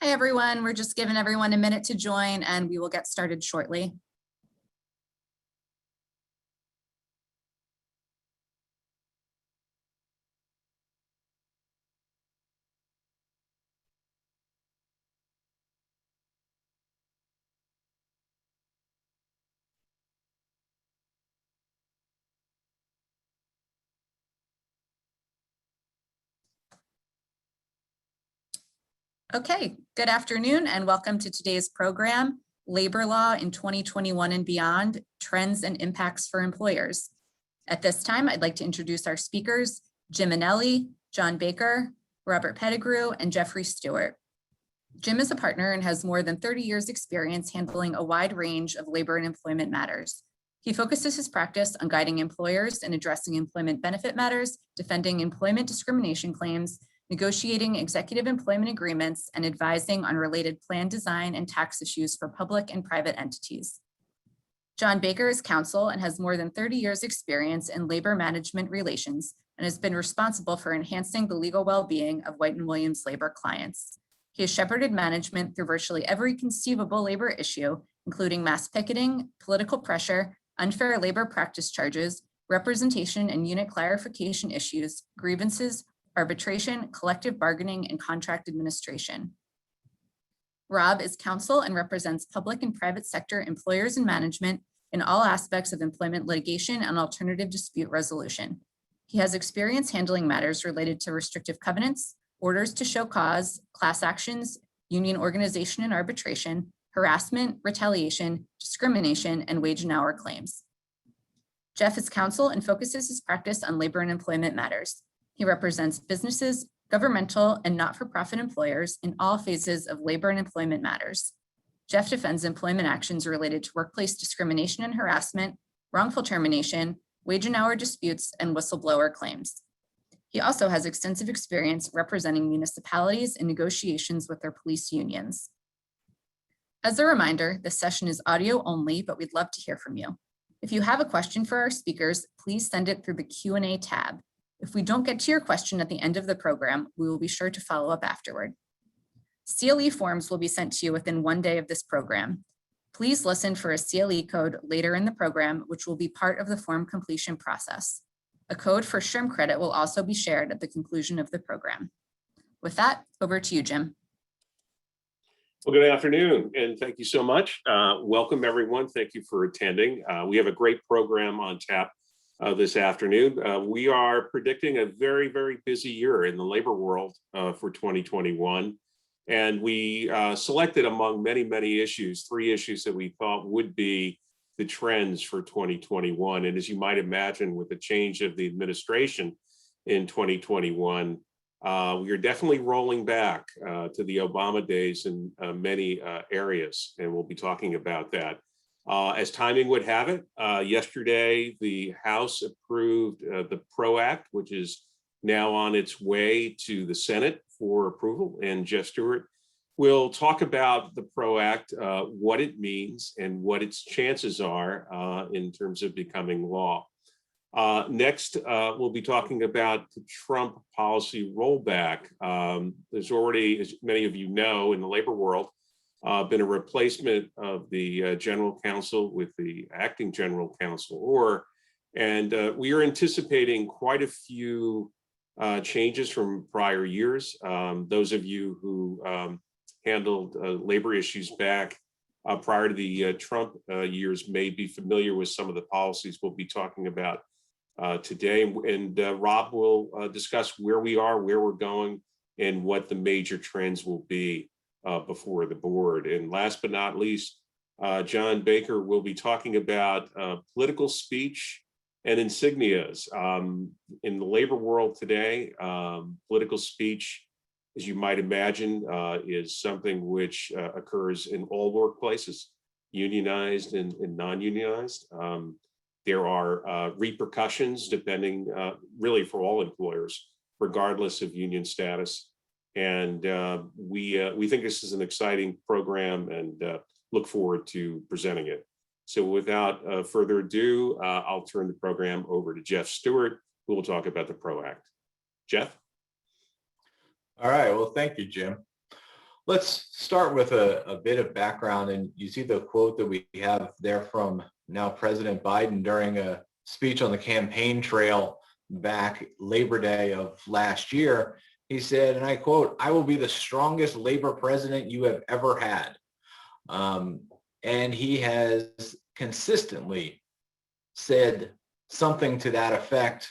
Hi, everyone. We're just giving everyone a minute to join and we will get started shortly. Okay, good afternoon and welcome to today's program, Labor Law in 2021 and Beyond, Trends and Impacts for Employers. At this time, I'd like to introduce our speakers, Jim Anelli, John Baker, Robert Pettigrew, and Jeffrey Stewart. Jim is a partner and has more than 30 years experience handling a wide range of labor and employment matters. He focuses his practice on guiding employers in addressing employment benefit matters, defending employment discrimination claims, negotiating executive employment agreements, and advising on related plan design and tax issues for public and private entities. John Baker is counsel and has more than 30 years experience in labor management relations and has been responsible for enhancing the legal well-being of White & Williams labor clients. He has shepherded management through virtually every conceivable labor issue, including mass picketing, political pressure, unfair labor practice charges, representation and unit clarification issues, grievances, arbitration, collective bargaining, and contract administration. Rob is counsel and represents public and private sector employers and management in all aspects of employment litigation and alternative dispute resolution. He has experience handling matters related to restrictive covenants, orders to show cause, class actions, union organization and arbitration, harassment, retaliation, discrimination, and wage and hour claims. Jeff is counsel and focuses his practice on labor and employment matters. He represents businesses, governmental, and not-for-profit employers in all phases of labor and employment matters. Jeff defends employment actions related to workplace discrimination and harassment, wrongful termination, wage and hour disputes, and whistleblower claims. He also has extensive experience representing municipalities in negotiations with their police unions. As a reminder, this session is audio only, but we'd love to hear from you. If you have a question for our speakers, please send it through the Q&A tab. If we don't get to your question at the end of the program, we will be sure to follow up afterward. CLE forms will be sent to you within 1 day of this program. Please listen for a CLE code later in the program, which will be part of the form completion process. A code for SHRM credit will also be shared at the conclusion of the program. With that, over to you, Jim. Well, good afternoon, and thank you so much. Welcome, everyone. Thank you for attending. We have a great program on tap this afternoon. We are predicting a very, very busy year in the labor world for 2021. And we selected among many, many issues, 3 issues that we thought would be the trends for 2021. And as you might imagine, with the change of the administration in 2021, we are definitely rolling back to the Obama days in many areas, and we'll be talking about that. As timing would have it, yesterday the House approved the PRO Act, which is now on its way to the Senate for approval, and Jeff Stewart will talk about the PRO Act, what it means and what its chances are in terms of becoming law. Next, we'll be talking about the Trump policy rollback. There's already, as many of you know, in the labor world, been a replacement of the general counsel with the acting general counsel, and we are anticipating quite a few changes from prior years. Those of you who handled labor issues back prior to the Trump years may be familiar with some of the policies we'll be talking about today. And Rob will discuss where we are, where we're going, and what the major trends will be before the board. And last but not least, John Baker will be talking about political speech and insignias. In the labor world today, political speech, as you might imagine, is something which occurs in all workplaces, unionized and non-unionized. There are repercussions depending really for all employers, regardless of union status. And we think this is an exciting program and look forward to presenting it. So without further ado, I'll turn the program over to Jeff Stewart, who will talk about the PRO Act. Jeff? All right, well, thank you, Jim. Let's start with a bit of background, and you see the quote that we have there from now President Biden during a speech on the campaign trail back Labor Day of last year. He said, and I quote, "I will be the strongest labor president you have ever had." And he has consistently said something to that effect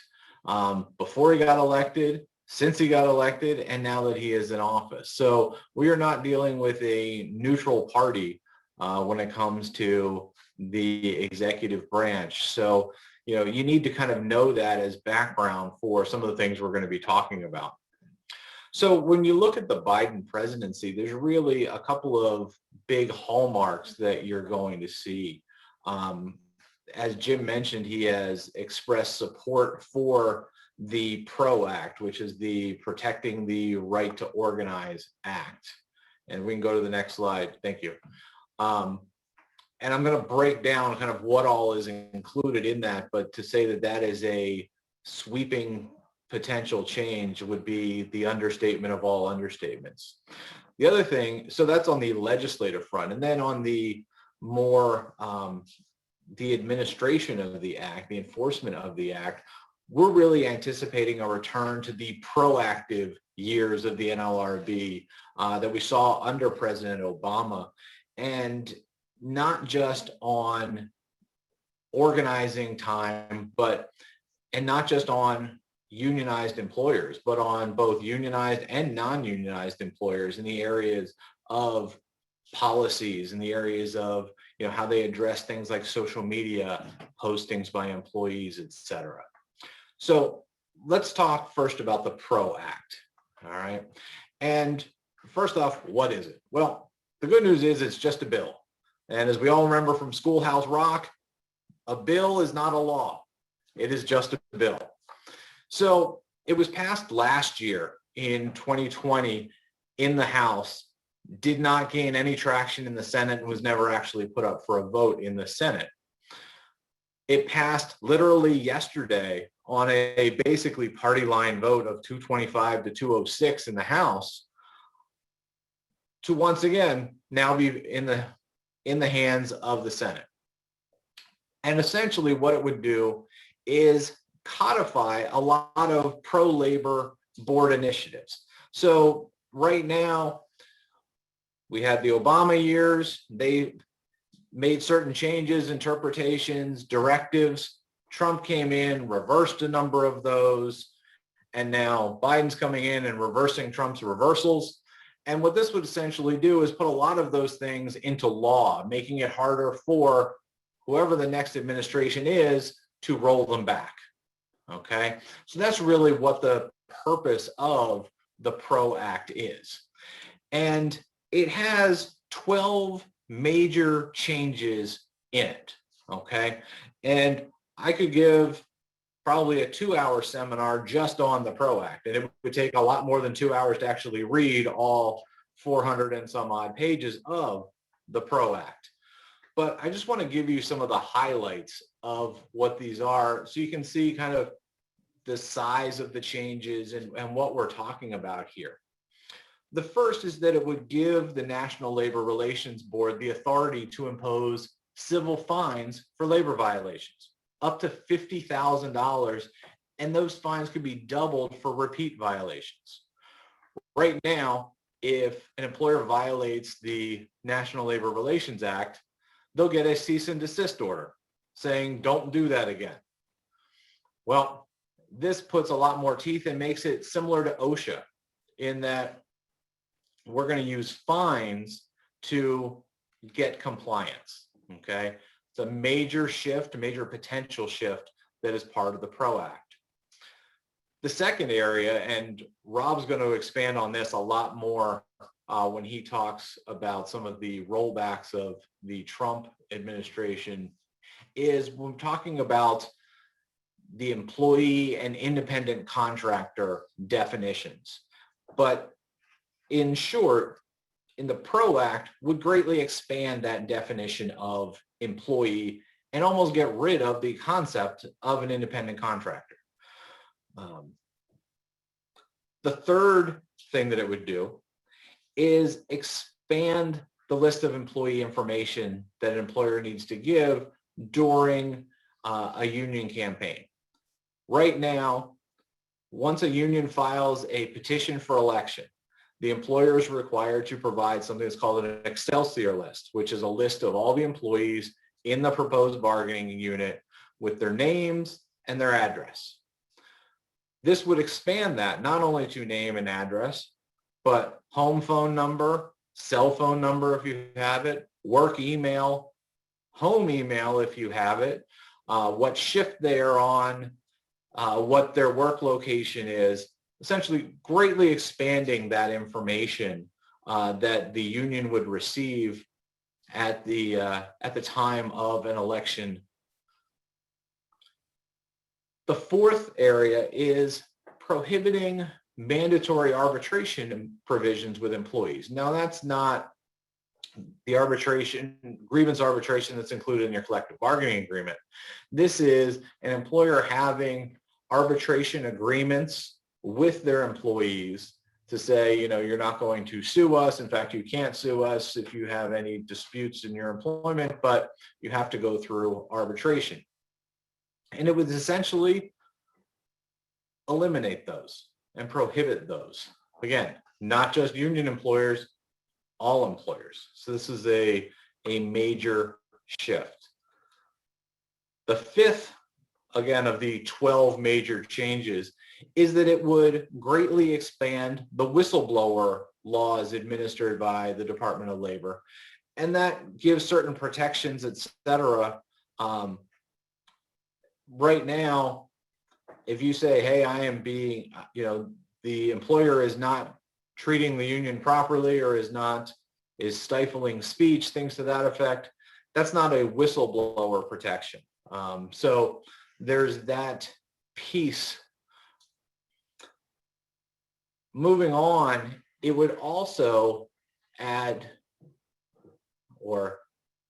before he got elected, since he got elected, and now that he is in office. So we are not dealing with a neutral party when it comes to the executive branch. So, you need to kind of know that as background for some of the things we're going to be talking about. So when you look at the Biden presidency, there's really a couple of big hallmarks that you're going to see. As Jim mentioned, he has expressed support for the PRO Act, which is the Protecting the Right to Organize Act. And we can go to the next slide. Thank you. And I'm going to break down kind of what all is included in that, but to say that that is a sweeping potential change would be the understatement of all understatements. The other thing, so that's on the legislative front, and then on the more the administration of the act, the enforcement of the act, we're really anticipating a return to the proactive years of the NLRB that we saw under President Obama, and not just on organizing time, and not just on unionized employers, but on both unionized and non-unionized employers in the areas of policies, in the areas of how they address things like social media postings by employees, etc. So let's talk first about the PRO Act. All right. And first off, what is it? Well, the good news is it's just a bill. And as we all remember from Schoolhouse Rock, a bill is not a law. It is just a bill. So it was passed last year in 2020 in the House, did not gain any traction in the Senate, and was never actually put up for a vote in the Senate. It passed literally yesterday on a basically party line vote of 225 to 206 in the House, to once again now be in the hands of the Senate. And essentially what it would do is codify a lot of pro-labor board initiatives. So right now, we had the Obama years. They made certain changes, interpretations, directives. Trump came in, reversed a number of those, and now Biden's coming in and reversing Trump's reversals. And what this would essentially do is put a lot of those things into law, making it harder for whoever the next administration is to roll them back. Okay, so that's really what the purpose of the PRO Act is. And it has 12 major changes in it. Okay, and I could give probably a 2-hour seminar just on the PRO Act, and it would take a lot more than 2 hours to actually read all 400 and some odd pages of the PRO Act. But I just want to give you some of the highlights of what these are so you can see kind of the size of the changes and what we're talking about here. The first is that it would give the National Labor Relations Board the authority to impose civil fines for labor violations, up to $50,000, and those fines could be doubled for repeat violations. Right now, if an employer violates the National Labor Relations Act, they'll get a cease and desist order saying, don't do that again. Well, this puts a lot more teeth and makes it similar to OSHA in that we're going to use fines to get compliance. Okay, it's a major shift, a major potential shift that is part of the PRO Act. The second area, and Rob's going to expand on this a lot more when he talks about some of the rollbacks of the Trump administration, is when talking about the employee and independent contractor definitions. But in short, in the PRO Act would greatly expand that definition of employee and almost get rid of the concept of an independent contractor. The third thing that it would do is expand the list of employee information that an employer needs to give during a union campaign. Right now, once a union files a petition for election, the employer is required to provide something that's called an Excelsior list, which is a list of all the employees in the proposed bargaining unit with their names and their address. This would expand that not only to name and address, but home phone number, cell phone number if you have it, work email, home email if you have it, what shift they are on, what their work location is, essentially greatly expanding that information that the union would receive at the time of an election. The fourth area is prohibiting mandatory arbitration provisions with employees. Now, that's not the grievance arbitration that's included in your collective bargaining agreement. This is an employer having arbitration agreements with their employees to say, you're not going to sue us. In fact, you can't sue us if you have any disputes in your employment, but you have to go through arbitration. And it would essentially eliminate those and prohibit those. Again, not just union employers, all employers. So this is a major shift. The fifth, again, of the 12 major changes is that it would greatly expand the whistleblower laws administered by the Department of Labor. And that gives certain protections, et cetera. Right now, if you say, hey, I am being, the employer is not treating the union properly or is stifling speech, things to that effect, that's not a whistleblower protection. So there's that piece. Moving on, it would also add or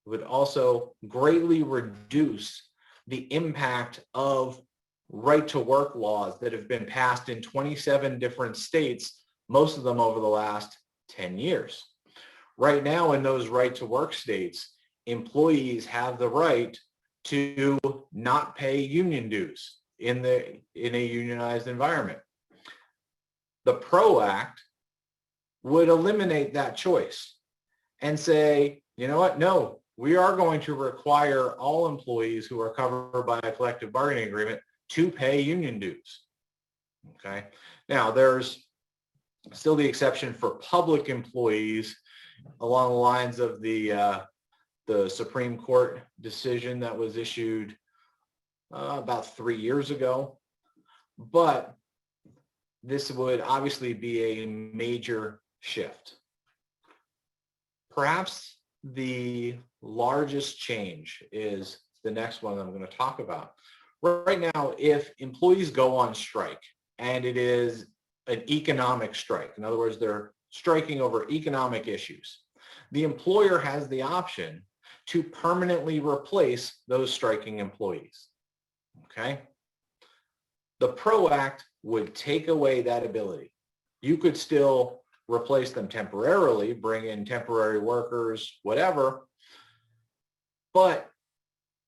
would also greatly reduce the impact of right to work laws that have been passed in 27 different states, most of them over the last 10 years. Right now in those right to work states, employees have the right to not pay union dues in a unionized environment. The PRO Act would eliminate that choice and say, you know what, no, we are going to require all employees who are covered by a collective bargaining agreement to pay union dues. Okay. Now, there's still the exception for public employees along the lines of the Supreme Court decision that was issued about 3 years ago. But this would obviously be a major shift. Perhaps the largest change is the next one I'm going to talk about. Right now, if employees go on strike and it is an economic strike, in other words, they're striking over economic issues, the employer has the option to permanently replace those striking employees. Okay? The PRO Act would take away that ability. You could still replace them temporarily, bring in temporary workers, whatever, but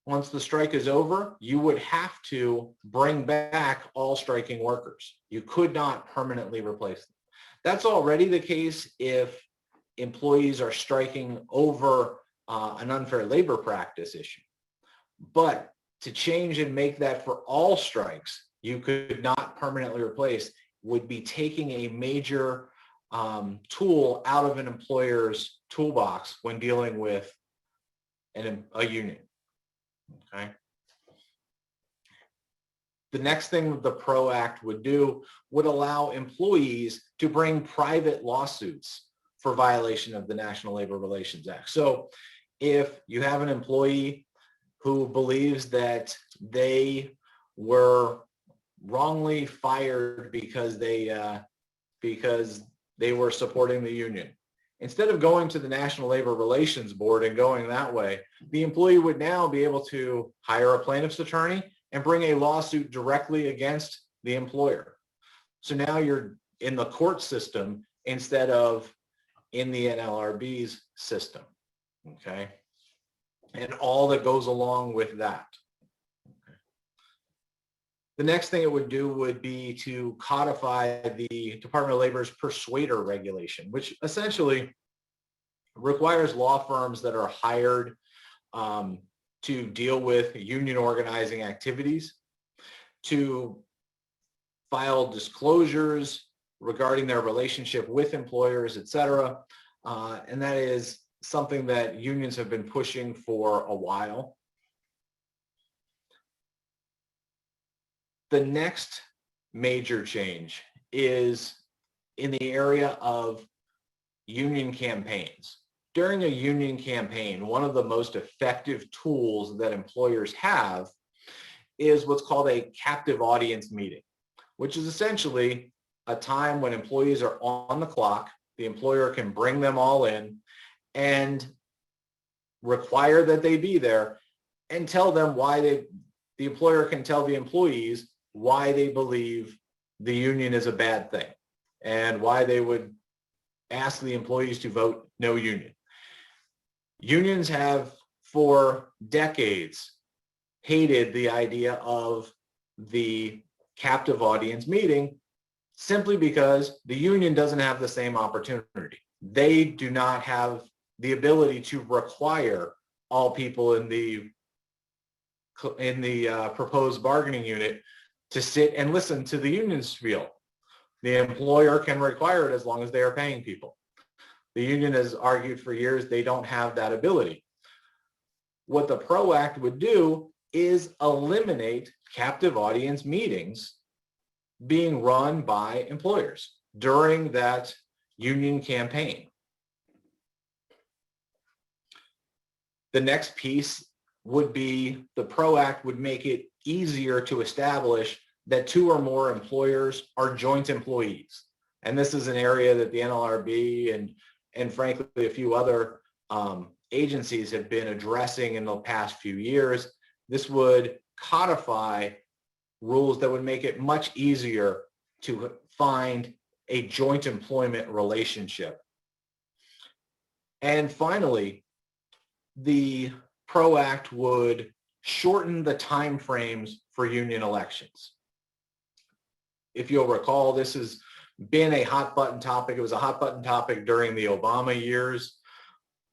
once the strike is over, you would have to bring back all striking workers. You could not permanently replace them. That's already the case if employees are striking over an unfair labor practice issue. But to change and make that for all strikes, you could not permanently replace, would be taking a major tool out of an employer's toolbox when dealing with a union. Okay. The next thing the PRO Act would do would allow employees to bring private lawsuits for violation of the National Labor Relations Act. So if you have an employee who believes that they were wrongly fired because they were supporting the union, instead of going to the National Labor Relations Board and going that way, the employee would now be able to hire a plaintiff's attorney and bring a lawsuit directly against the employer. So now you're in the court system instead of in the NLRB's system, okay? And all that goes along with that. Okay. The next thing it would do would be to codify the Department of Labor's persuader regulation, which essentially requires law firms that are hired to deal with union organizing activities to file disclosures regarding their relationship with employers, et cetera. And that is something that unions have been pushing for a while. The next major change is in the area of union campaigns. During a union campaign, one of the most effective tools that employers have is what's called a captive audience meeting, which is essentially a time when employees are on the clock. The employer can bring them all in and require that they be there and tell them why the employer can tell the employees why they believe the union is a bad thing and why they would ask the employees to vote no union. Unions have for decades hated the idea of the captive audience meeting simply because the union doesn't have the same opportunity. They do not have the ability to require all people in the proposed bargaining unit to sit and listen to the union spiel. The employer can require it as long as they are paying people. The union has argued for years they don't have that ability. What the PRO Act would do is eliminate captive audience meetings being run by employers during that union campaign. The next piece would be the PRO Act would make it easier to establish that two or more employers are joint employees. And this is an area that the NLRB and frankly, a few other agencies have been addressing in the past few years. This would codify rules that would make it much easier to find a joint employment relationship. And finally, the PRO Act would shorten the time frames for union elections. If you'll recall, this has been a hot button topic. It was a hot button topic during the Obama years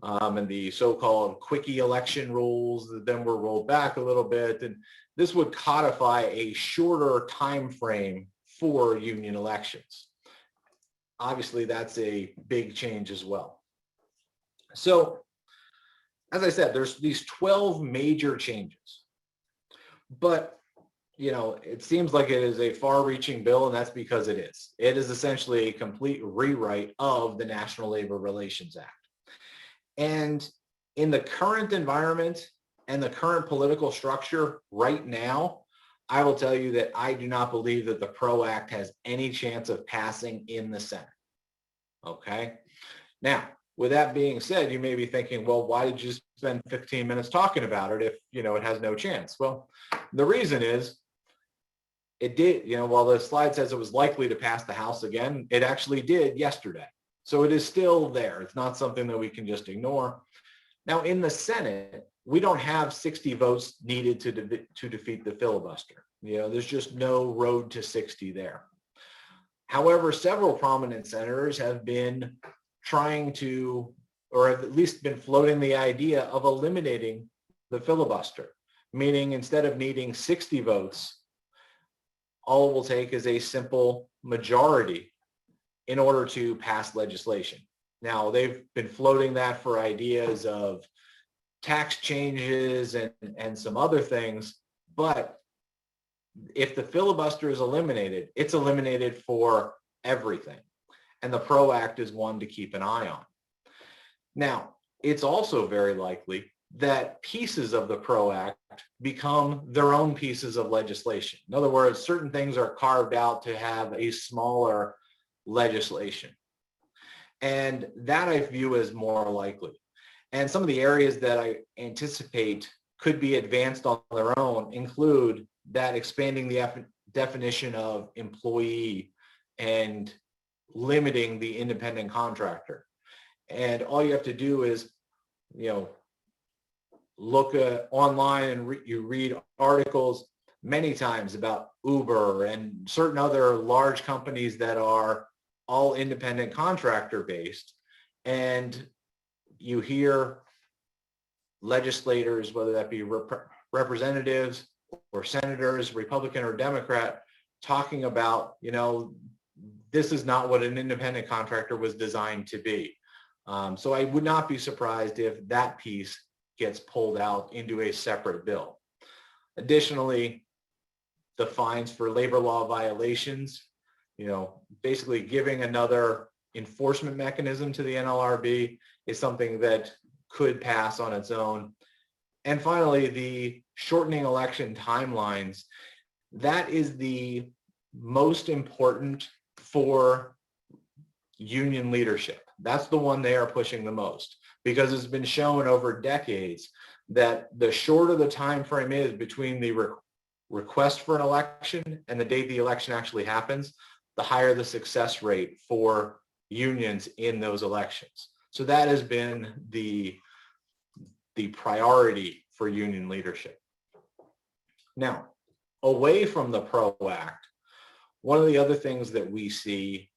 and the so-called quickie election rules that then were rolled back a little bit. And this would codify a shorter time frame for union elections. Obviously, that's a big change as well. So, as I said, there's these 12 major changes, but it seems like it is a far-reaching bill, and that's because it is. It is essentially a complete rewrite of the National Labor Relations Act. And in the current environment and the current political structure right now, I will tell you that I do not believe that the PRO Act has any chance of passing in the Senate. Okay? Now, with that being said, you may be thinking, well, why did you spend 15 minutes talking about it if, it has no chance? Well, the reason is it did, while the slide says it was likely to pass the House again, it actually did yesterday. So it is still there. It's not something that we can just ignore. Now, in the Senate, we don't have 60 votes needed to defeat the filibuster. There's just no road to 60 there. However, several prominent senators have been trying to, or have at least been floating the idea of eliminating the filibuster, meaning instead of needing 60 votes, all it will take is a simple majority in order to pass legislation. Now, they've been floating that for ideas of tax changes and some other things, but if the filibuster is eliminated, it's eliminated for everything. And the PRO Act is one to keep an eye on. Now, it's also very likely that pieces of the PRO Act become their own pieces of legislation. In other words, certain things are carved out to have a smaller legislation. And that I view as more likely. And some of the areas that I anticipate could be advanced on their own include that expanding the definition of employee and limiting the independent contractor. And all you have to do is, look online and you read articles many times about Uber and certain other large companies that are all independent contractor based. And you hear legislators, whether that be representatives or senators, Republican or Democrat, talking about, this is not what an independent contractor was designed to be. So I would not be surprised if that piece gets pulled out into a separate bill. Additionally, the fines for labor law violations, basically giving another enforcement mechanism to the NLRB is something that could pass on its own. And finally, the shortening election timelines, that is the most important for union leadership. That's the one they are pushing the most, because it's been shown over decades that the shorter the time frame is between the request for an election and the date the election actually happens, the higher the success rate for unions in those elections. So that has been the priority for union leadership. Now, away from the PRO Act, one of the other things that we see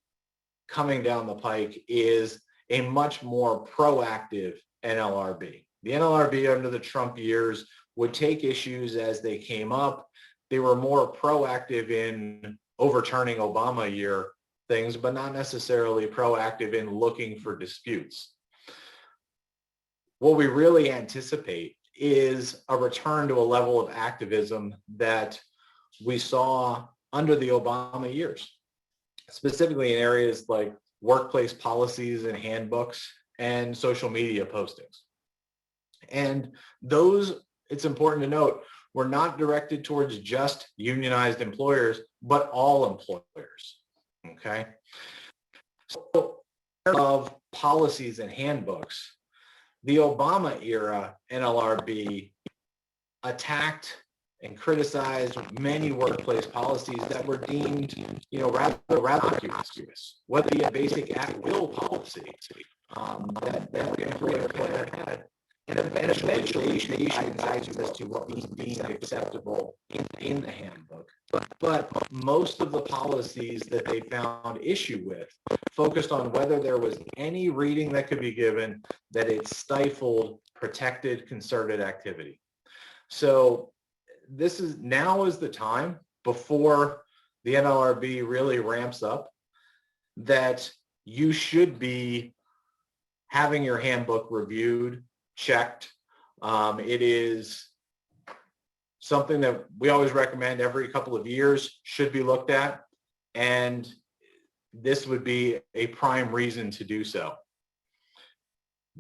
coming down the pike is a much more proactive NLRB. The NLRB under the Trump years would take issues as they came up. They were more proactive in overturning Obama year things, but not necessarily proactive in looking for disputes. What we really anticipate is a return to a level of activism that we saw under the Obama years, specifically in areas like workplace policies and handbooks and social media postings. And those, it's important to note, were not directed towards just unionized employers, but all employers, okay? So, of policies and handbooks, the Obama era NLRB attacked and criticized many workplace policies that were deemed, rather innocuous, whether it be a basic at-will policy that the employer had, and eventually they issued guidance as to what was deemed acceptable in the handbook. But most of the policies that they found issue with focused on whether there was any reading that could be given that it stifled protected concerted activity. So now is the time, before the NLRB really ramps up, that you should be having your handbook reviewed, checked. It is something that we always recommend every couple of years should be looked at, and this would be a prime reason to do so.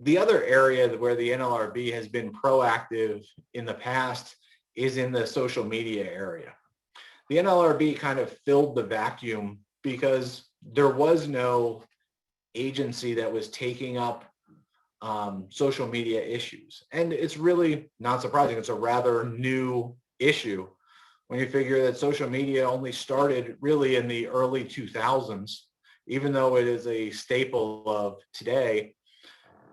The other area where the NLRB has been proactive in the past is in the social media area. The NLRB kind of filled the vacuum because there was no agency that was taking up social media issues. And it's really not surprising. It's a rather new issue when you figure that social media only started really in the early 2000s, even though it is a staple of today.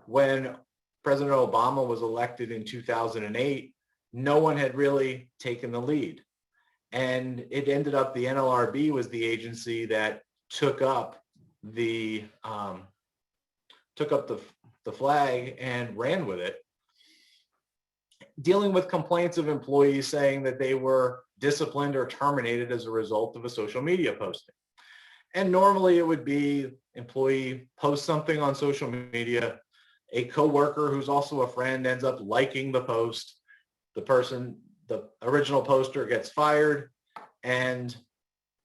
When President Obama was elected in 2008, no one had really taken the lead. And it ended up the NLRB was the agency that took up the flag and ran with it, dealing with complaints of employees saying that they were disciplined or terminated as a result of a social media posting. And normally it would be employee posts something on social media, a coworker who's also a friend ends up liking the post, the original poster gets fired, and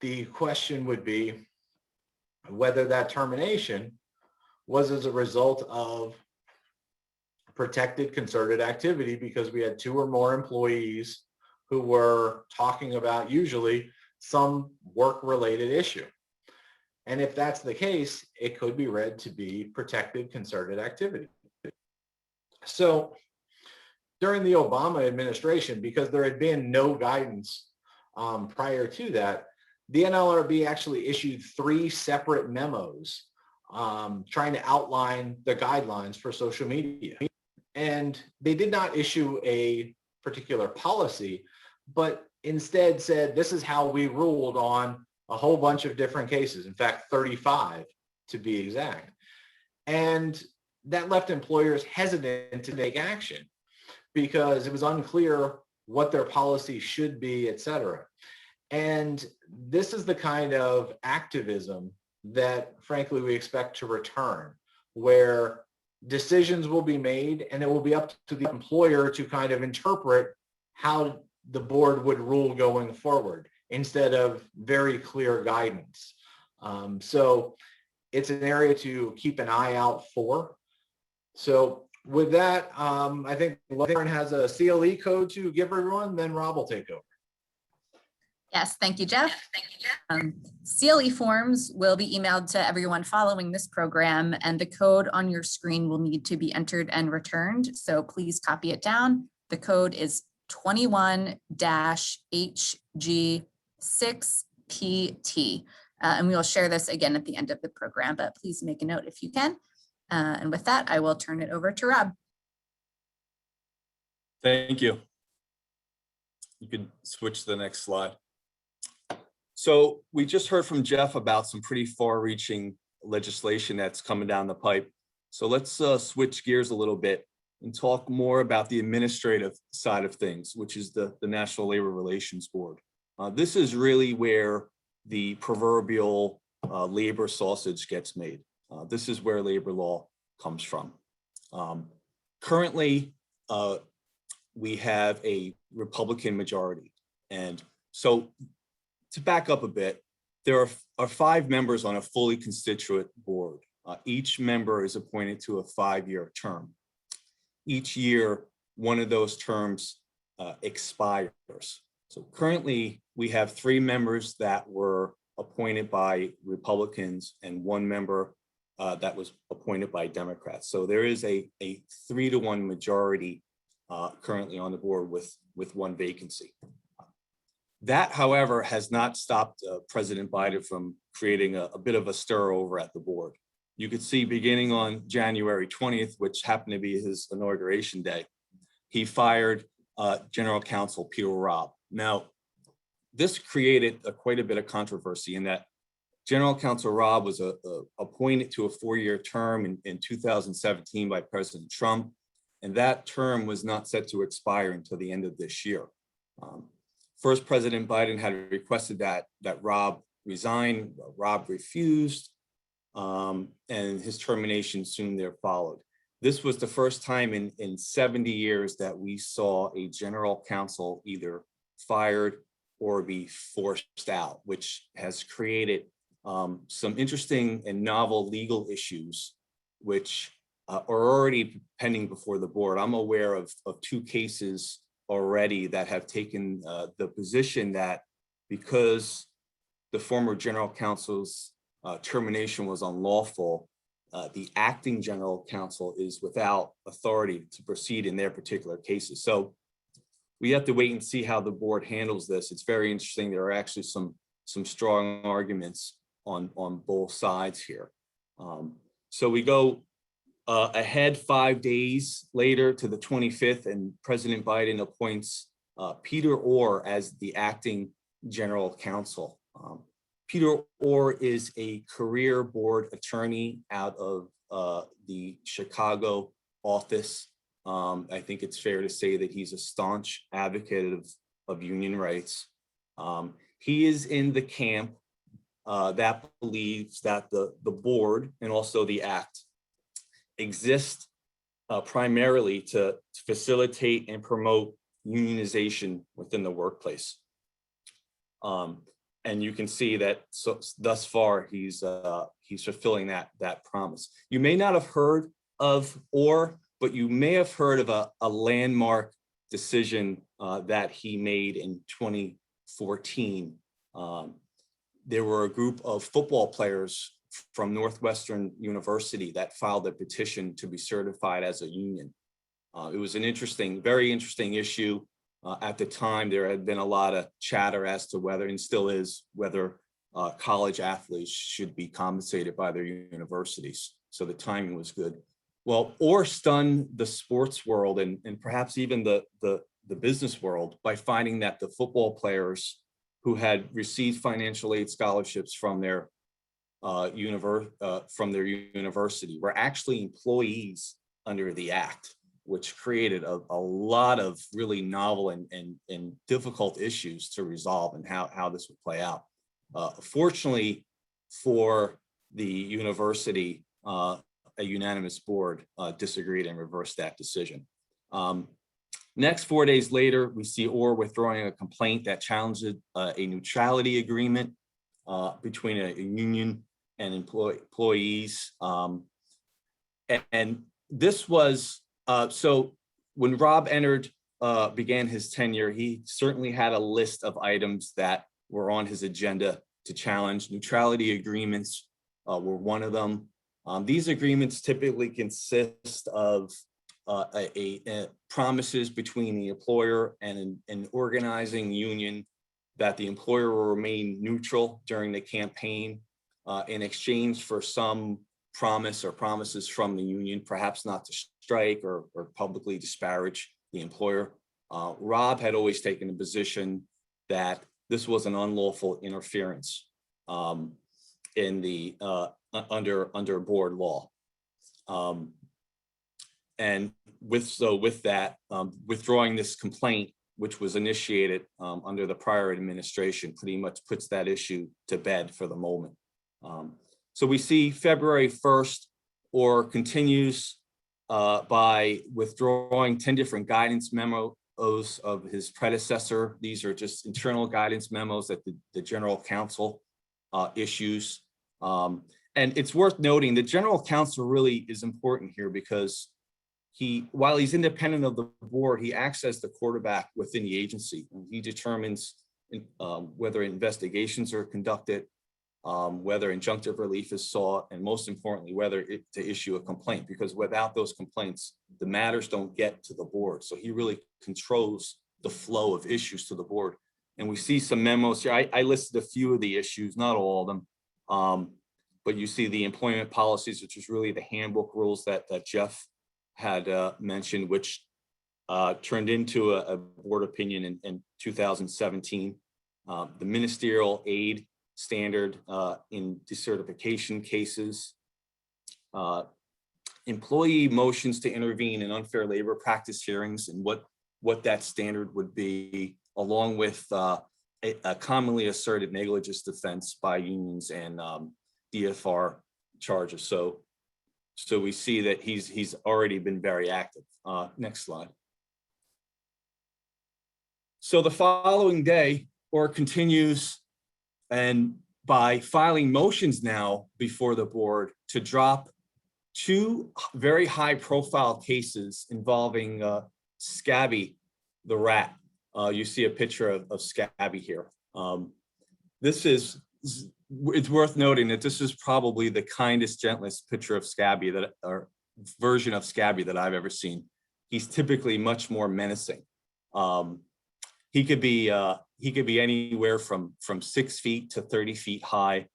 the question would be whether that termination was as a result of protected concerted activity, because we had 2 or more employees who were talking about usually some work-related issue. And if that's the case, it could be read to be protected concerted activity. So during the Obama administration, because there had been no guidance prior to that, the NLRB actually issued 3 separate memos trying to outline the guidelines for social media. And they did not issue a particular policy, but instead said, this is how we ruled on a whole bunch of different cases. In fact, 35 to be exact. And that left employers hesitant to take action because it was unclear what their policy should be, et cetera. And this is the kind of activism that, frankly, we expect to return, where decisions will be made and it will be up to the employer to kind of interpret how the board would rule going forward instead of very clear guidance. So it's an area to keep an eye out for. So with that, I think Lauren has a CLE code to give everyone, then Rob will take over. Yes, thank you, Jeff. CLE forms will be emailed to everyone following this program, and the code on your screen will need to be entered and returned. So please copy it down. The code is 21-HG6PT. And we will share this again at the end of the program, but please make a note if you can. And with that, I will turn it over to Rob. Thank you. You can switch to the next slide. So we just heard from Jeff about some pretty far-reaching legislation that's coming down the pipe. So let's switch gears a little bit and talk more about the administrative side of things, which is the National Labor Relations Board. This is really where the proverbial labor sausage gets made. This is where labor law comes from. Currently, we have a Republican majority. And so to back up a bit, there are 5 members on a fully constituent board. Each member is appointed to a 5-year term. Each year, one of those terms expires. So currently, we have 3 members that were appointed by Republicans and 1 member that was appointed by Democrats. So there is a 3-to-1 majority currently on the board with 1 vacancy. That, however, has not stopped President Biden from creating a bit of a stir over at the board. You could see beginning on January 20th, which happened to be his inauguration day, he fired General Counsel Peter Robb. Now, this created quite a bit of controversy in that General Counsel Robb was appointed to a 4-year term in 2017 by President Trump, and that term was not set to expire until the end of this year. First, President Biden had requested that Robb resign. Robb refused, and his termination soon there followed. This was the first time in 70 years that we saw a general counsel either fired or be forced out, which has created some interesting and novel legal issues, which are already pending before the board. I'm aware of 2 cases already that have taken the position that because the former general counsel's termination was unlawful, the acting general counsel is without authority to proceed in their particular cases. So we have to wait and see how the board handles this. It's very interesting. There are actually some strong arguments on both sides here. So we go ahead 5 days later to the 25th, and President Biden appoints Peter Orr as the acting general counsel. Peter Orr is a career board attorney out of the Chicago office. I think it's fair to say that he's a staunch advocate of union rights. He is in the camp that believes that the board and also the act exist primarily to facilitate and promote unionization within the workplace. And you can see that thus far he's fulfilling that promise. You may not have heard of Orr, but you may have heard of a landmark decision that he made in 2014. There were a group of football players from Northwestern University that filed a petition to be certified as a union. It was an very interesting issue. At the time, there had been a lot of chatter as to whether, and still is, whether college athletes should be compensated by their universities. So the timing was good. Well, or stun the sports world and perhaps even the business world by finding that the football players who had received financial aid scholarships from their university were actually employees under the act, which created a lot of really novel and difficult issues to resolve and how this would play out. Fortunately for the university, a unanimous board disagreed and reversed that decision. Next, 4 days later, we see Orr withdrawing a complaint that challenged a neutrality agreement between a union and employees. And this was, so when Rob began his tenure, he certainly had a list of items that were on his agenda to challenge. Neutrality agreements were one of them. These agreements typically consist of promises between the employer and an organizing union that the employer will remain neutral during the campaign in exchange for some promise or promises from the union, perhaps not to strike or publicly disparage the employer. Rob had always taken the position that this was an unlawful interference in the under board law. And with that, withdrawing this complaint, which was initiated under the prior administration, pretty much puts that issue to bed for the moment. So we see February 1st, Orr continues by withdrawing 10 different guidance memos of his predecessor. These are just internal guidance memos that the general counsel issues. And it's worth noting the general counsel really is important here because while he's independent of the board, he acts as the quarterback within the agency. He determines whether investigations are conducted, whether injunctive relief is sought, and most importantly, whether to issue a complaint, because without those complaints, the matters don't get to the board. So he really controls the flow of issues to the board. And we see some memos here. I listed a few of the issues, not all of them, but you see the employment policies, which is really the handbook rules that Jeff had mentioned, which turned into a board opinion in 2017. The ministerial aid standard in decertification cases, employee motions to intervene in unfair labor practice hearings and what that standard would be, along with a commonly asserted negligence defense by unions and DFR charges. So we see that he's already been very active. Next slide. So the following day, Orr continues, and by filing motions now before the board to drop two very high profile cases involving Scabby the rat. You see a picture of Scabby here. It's worth noting that this is probably the kindest, gentlest picture of Scabby or version of Scabby that I've ever seen. He's typically much more menacing. He could be anywhere from 6 feet to 30 feet high.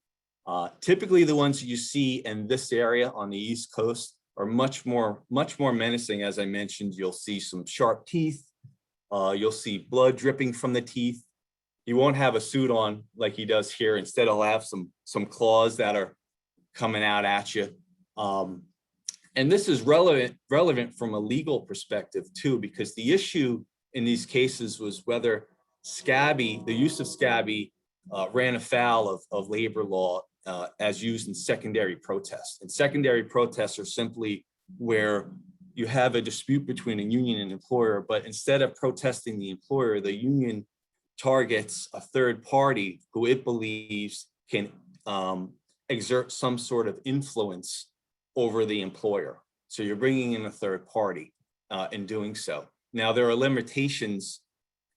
Typically, the ones you see in this area on the East Coast are much more menacing. As I mentioned, you'll see some sharp teeth. You'll see blood dripping from the teeth. He won't have a suit on like he does here. Instead, he'll have some claws that are coming out at you. And this is relevant from a legal perspective too, because the issue in these cases was whether the use of Scabby ran afoul of labor law as used in secondary protests. And secondary protests are simply where you have a dispute between a union and employer, but instead of protesting the employer, the union targets a third party who it believes can exert some sort of influence over the employer. So you're bringing in a third party in doing so. Now, there are limitations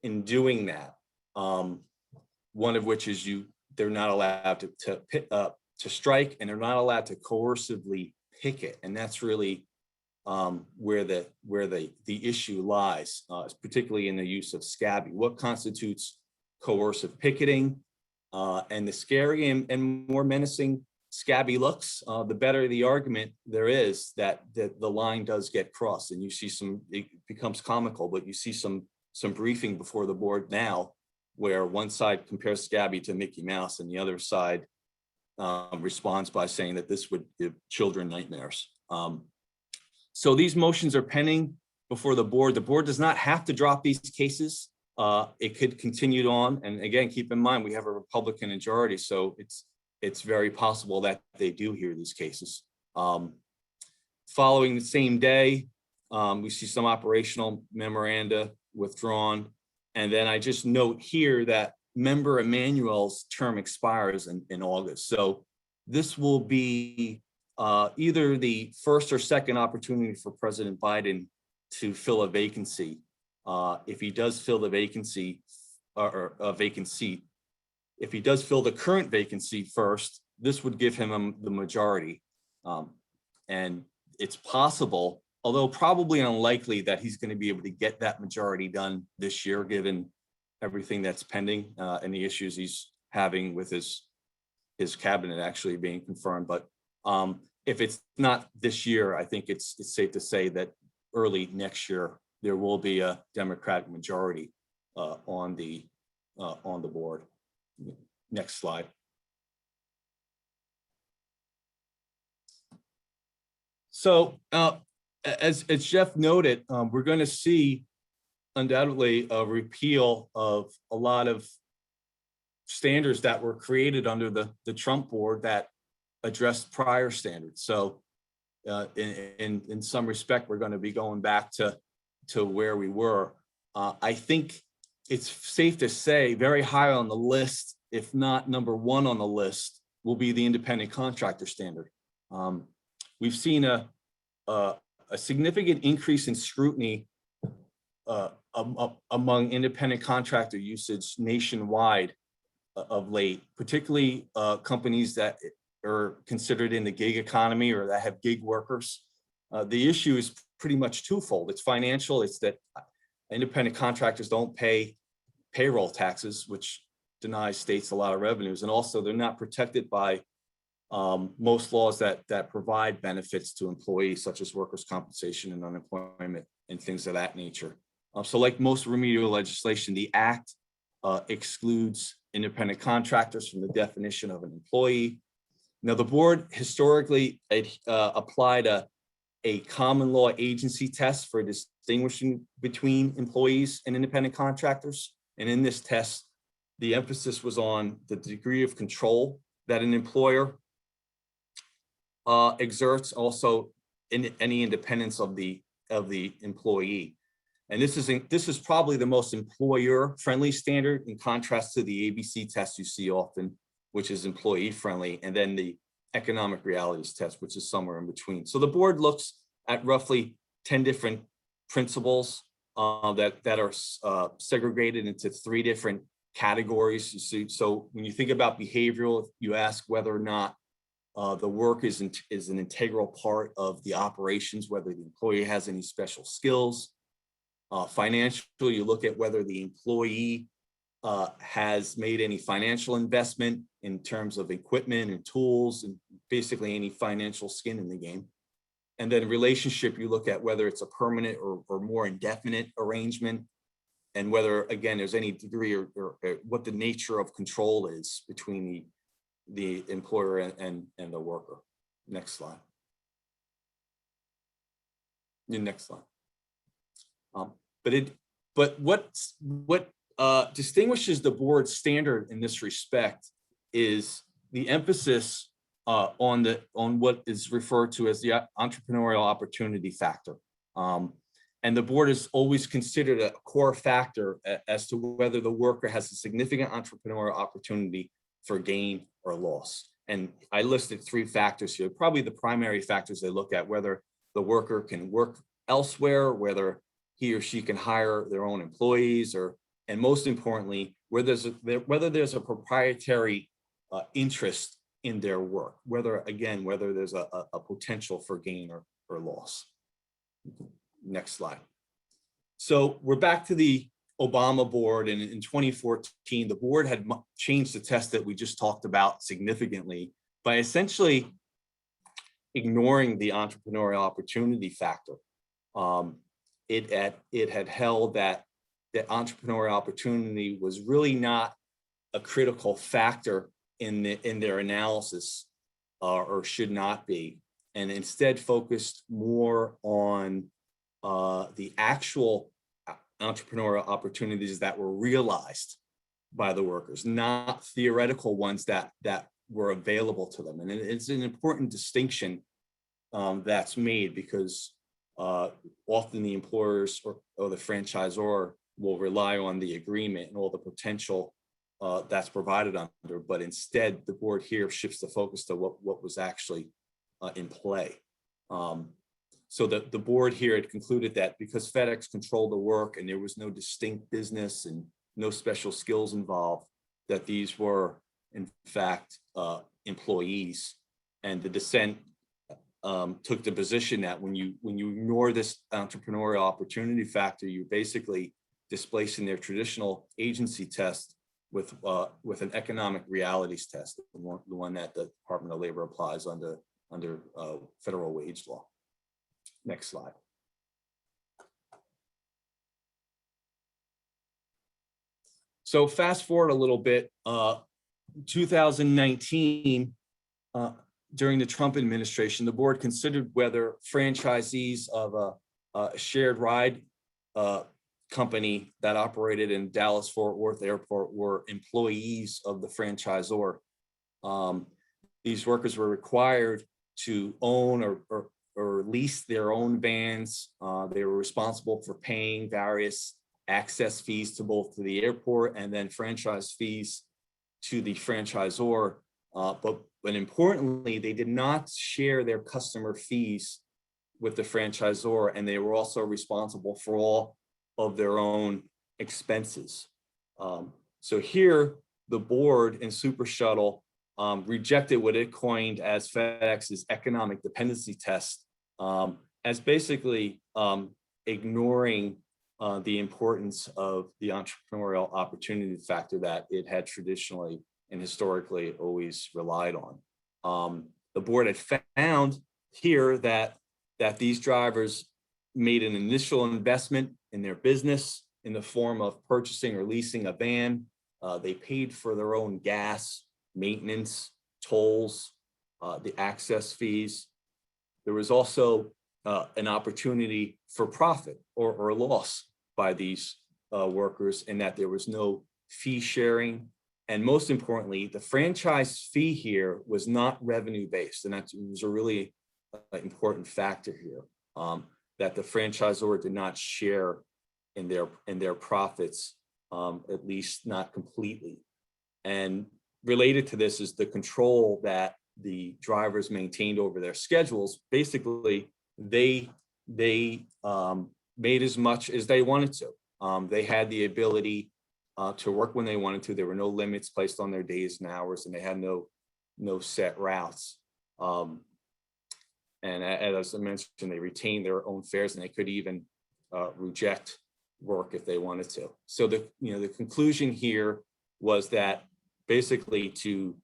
in doing that. One of which is they're not allowed to strike, and they're not allowed to coercively picket, and that's really where the issue lies, particularly in the use of Scabby. What constitutes coercive picketing? And the scary and more menacing Scabby looks, the better the argument there is that the line does get crossed. And you see it becomes comical, but you see some briefing before the board now where one side compares Scabby to Mickey Mouse and the other side responds by saying that this would give children nightmares. So these motions are pending before the board. The board does not have to drop these cases. It could continue on. And again, keep in mind, we have a Republican majority, so it's very possible that they do hear these cases. Following the same day, we see some operational memoranda withdrawn. And then I just note here that Member Emanuel's term expires in August. So this will be either the first or second opportunity for President Biden to fill a vacancy. If he does fill the vacancy or a vacant seat, if he does fill the current vacancy first, this would give him the majority. And it's possible, although probably unlikely, that he's going to be able to get that majority done this year, given everything that's pending and the issues he's having with his cabinet actually being confirmed. But if it's not this year, I think it's safe to say that early next year there will be a Democratic majority on the board. Next slide. So as Jeff noted, we're going to see undoubtedly a repeal of a lot of standards that were created under the Trump board that addressed prior standards. So in some respect, we're going to be going back to where we were. I think it's safe to say very high on the list, if not number one on the list, will be the independent contractor standard. We've seen a significant increase in scrutiny among independent contractor usage nationwide of late, particularly companies that are considered in the gig economy or that have gig workers. The issue is pretty much twofold. It's financial. It's that independent contractors don't pay payroll taxes, which denies states a lot of revenues. And also they're not protected by most laws that provide benefits to employees, such as workers' compensation and unemployment and things of that nature. So like most remedial legislation, the act excludes independent contractors from the definition of an employee. Now, the board historically applied a common law agency test for distinguishing between employees and independent contractors. And in this test, the emphasis was on the degree of control that an employer exerts, also in any independence of the employee. And this is probably the most employer-friendly standard, in contrast to the ABC test you see often, which is employee-friendly, and then the economic realities test, which is somewhere in between. So the board looks at roughly 10 different principles that are segregated into 3 different categories. You see, so when you think about behavioral, you ask whether or not the work is an integral part of the operations, whether the employee has any special skills. Financial, you look at whether the employee has made any financial investment in terms of equipment and tools and basically any financial skin in the game. And then relationship, you look at whether it's a permanent or more indefinite arrangement, and whether, again, there's any degree or what the nature of control is between the employer and the worker. Next slide. The next slide. But what distinguishes the board's standard in this respect is the emphasis on what is referred to as the entrepreneurial opportunity factor. And the board has always considered a core factor as to whether the worker has a significant entrepreneurial opportunity for gain or loss. And I listed 3 factors here. Probably the primary factors they look at: whether the worker can work elsewhere, whether he or she can hire their own employees, and most importantly, whether there's a proprietary interest in their work, whether there's a potential for gain or loss. Next slide. So we're back to the Obama board, and in 2014, the board had changed the test that we just talked about significantly by essentially ignoring the entrepreneurial opportunity factor. It had held that the entrepreneurial opportunity was really not a critical factor in their analysis, or should not be, and instead focused more on the actual entrepreneurial opportunities that were realized by the workers, not theoretical ones that were available to them. And it's an important distinction that's made, because often the employers or the franchisor will rely on the agreement and all the potential that's provided under, but instead the board here shifts the focus to what was actually in play. So the board here had concluded that because FedEx controlled the work and there was no distinct business and no special skills involved, that these were in fact employees. And the dissent took the position that when you ignore this entrepreneurial opportunity factor, you're basically displacing their traditional agency test with an economic realities test, the one that the Department of Labor applies under federal wage law. Next slide. So fast forward a little bit, 2019, during the Trump administration, the board considered whether franchisees of a shared ride company that operated in Dallas-Fort Worth Airport were employees of the franchisor. These workers were required to own or lease their own vans. They were responsible for paying various access fees to both the airport and then franchise fees to the franchisor. But importantly, they did not share their customer fees with the franchisor, and they were also responsible for all of their own expenses. So here, the board in Super Shuttle rejected what it coined as FedEx's economic dependency test, as basically ignoring the importance of the entrepreneurial opportunity factor that it had traditionally and historically always relied on. The board had found here that these drivers made an initial investment in their business in the form of purchasing or leasing a van. They paid for their own gas, maintenance, tolls, the access fees. There was also an opportunity for profit or loss by these workers, in that there was no fee sharing. And most importantly, the franchise fee here was not revenue based. And that was a really important factor here, that the franchisor did not share in their profits, at least not completely. And related to this is the control that the drivers maintained over their schedules. Basically, they made as much as they wanted to. They had the ability to work when they wanted to. There were no limits placed on their days and hours, and they had no set routes. And as I mentioned, they retained their own fares, and they could even reject work if they wanted to. So the conclusion here was that basically to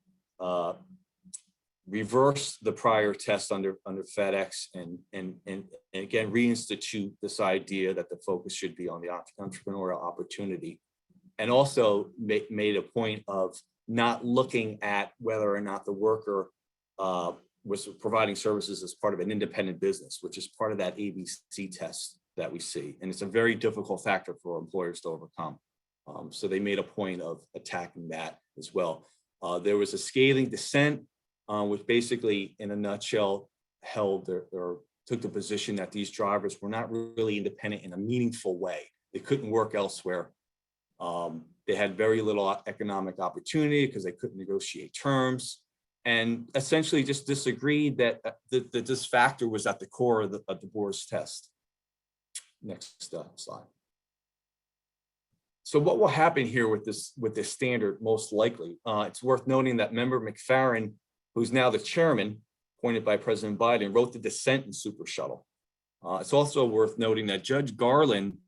reverse the prior test under FedEx and again reinstitute this idea that the focus should be on the entrepreneurial opportunity, and also made a point of not looking at whether or not the worker was providing services as part of an independent business, which is part of that ABC test that we see. And it's a very difficult factor for employers to overcome. So they made a point of attacking that as well. There was a scathing dissent, which basically, in a nutshell, held or took the position that these drivers were not really independent in a meaningful way. They couldn't work elsewhere. They had very little economic opportunity because they couldn't negotiate terms, and essentially just disagreed that this factor was at the core of the board's test. Next slide. So what will happen here with this standard most likely? It's worth noting that member McFerrin, who's now the chairman, appointed by President Biden, wrote the dissent in Super Shuttle. It's also worth noting that Judge Garland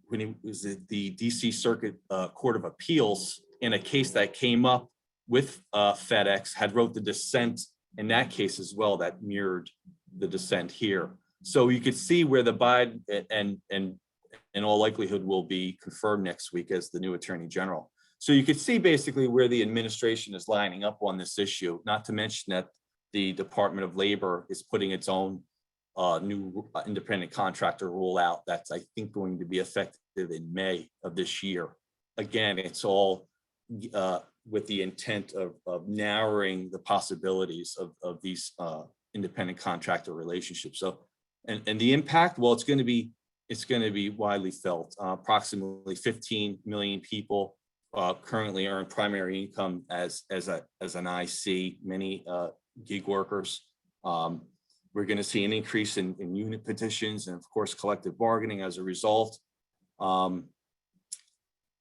when he was at the DC Circuit Court of Appeals in a case that came up with FedEx, had wrote the dissent in that case as well that mirrored the dissent here. So you could see where the Biden and in all likelihood will be confirmed next week as the new Attorney General. So you could see basically where the administration is lining up on this issue, not to mention that the Department of Labor is putting its own new independent contractor rule out that's, I think, going to be effective in May of this year. Again, it's all with the intent of narrowing the possibilities of these independent contractor relationships. So, and the impact, well, it's going to be widely felt. Approximately 15 million people currently earn primary income as an IC, many gig workers. We're going to see an increase in unit petitions and, of course, collective bargaining as a result.